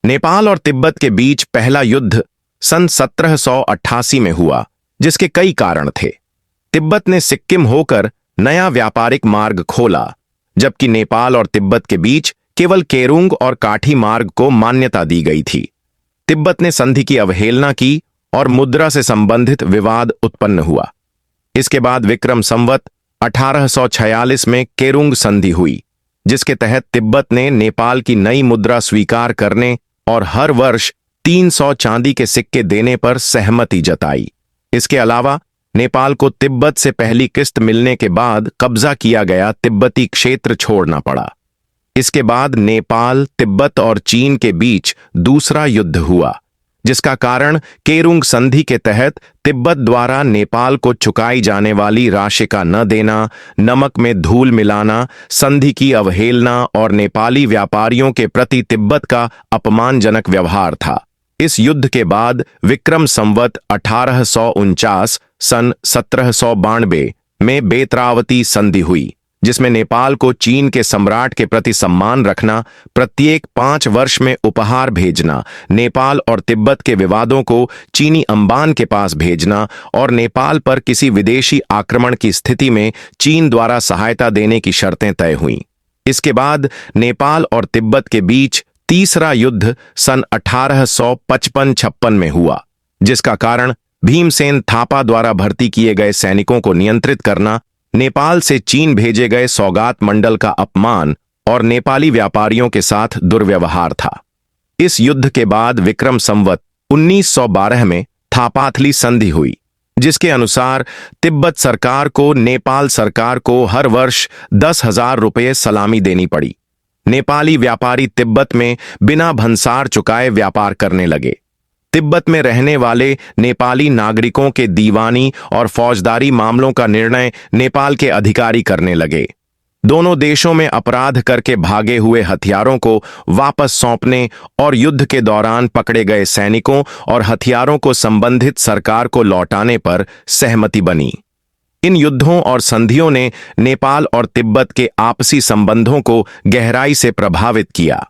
नेपाल और तिब्बत के बीच पहला युद्ध सन 1788 में हुआ, जिसके कई कारण थे। तिब्बत ने सिक्किम होकर नया व्यापारिक मार्ग खोला, जबकि नेपाल और तिब्बत के बीच केवल केरुंग और काठी मार्ग को मान्यता दी गई थी। तिब्बत ने संधि की अवहेलना की और मुद्रा से संबंधित विवाद उत्पन्न हुआ। इसके बाद विक्रम संवत 1846 में केरुंग संधि हुई, जिसके तहत तिब्बत ने नेपाल की नई मुद्रा स्वीकार करने और हर वर्ष 300 चांदी के सिक्के देने पर सहमति जताई। इसके अलावा नेपाल को तिब्बत से पहली किस्त मिलने के बाद कब्जा किया गया तिब्बती क्षेत्र छोड़ना पड़ा। इसके बाद नेपाल, तिब्बत और चीन के बीच दूसरा युद्ध हुआ, जिसका कारण केरुंग संधि के तहत तिब्बत द्वारा नेपाल को चुकाई जाने वाली राशि का न देना, नमक में धूल मिलाना, संधि की अवहेलना और नेपाली व्यापारियों के प्रति तिब्बत का अपमानजनक व्यवहार था। इस युद्ध के बाद विक्रम संवत 1849 सन 1792 में बेत्रावती संधि हुई, जिसमें नेपाल को चीन के सम्राट के प्रति सम्मान रखना, प्रत्येक 5 वर्ष में उपहार भेजना, नेपाल और तिब्बत के विवादों को चीनी अंबान के पास भेजना और नेपाल पर किसी विदेशी आक्रमण की स्थिति में चीन द्वारा सहायता देने की शर्तें तय हुईं। इसके बाद नेपाल और तिब्बत के बीच तीसरा युद्ध सन 1855-56 में हुआ, जिसका कारण भीमसेन थापा द्वारा भर्ती किए गए सैनिकों को नियंत्रित करना, नेपाल से चीन भेजे गए सौगात मंडल का अपमान और नेपाली व्यापारियों के साथ दुर्व्यवहार था। इस युद्ध के बाद विक्रम संवत 1912 में थापाथली संधि हुई, जिसके अनुसार तिब्बत सरकार को नेपाल सरकार को हर वर्ष 10,000 रुपये सलामी देनी पड़ी। नेपाली व्यापारी तिब्बत में बिना भंसार चुकाए व्यापार करने लगे। तिब्बत में रहने वाले नेपाली नागरिकों के दीवानी और फौजदारी मामलों का निर्णय नेपाल के अधिकारी करने लगे। दोनों देशों में अपराध करके भागे हुए हथियारों को वापस सौंपने और युद्ध के दौरान पकड़े गए सैनिकों और हथियारों को संबंधित सरकार को लौटाने पर सहमति बनी। इन युद्धों और संधियों ने नेपाल और तिब्बत के आपसी संबंधों को गहराई से प्रभावित किया।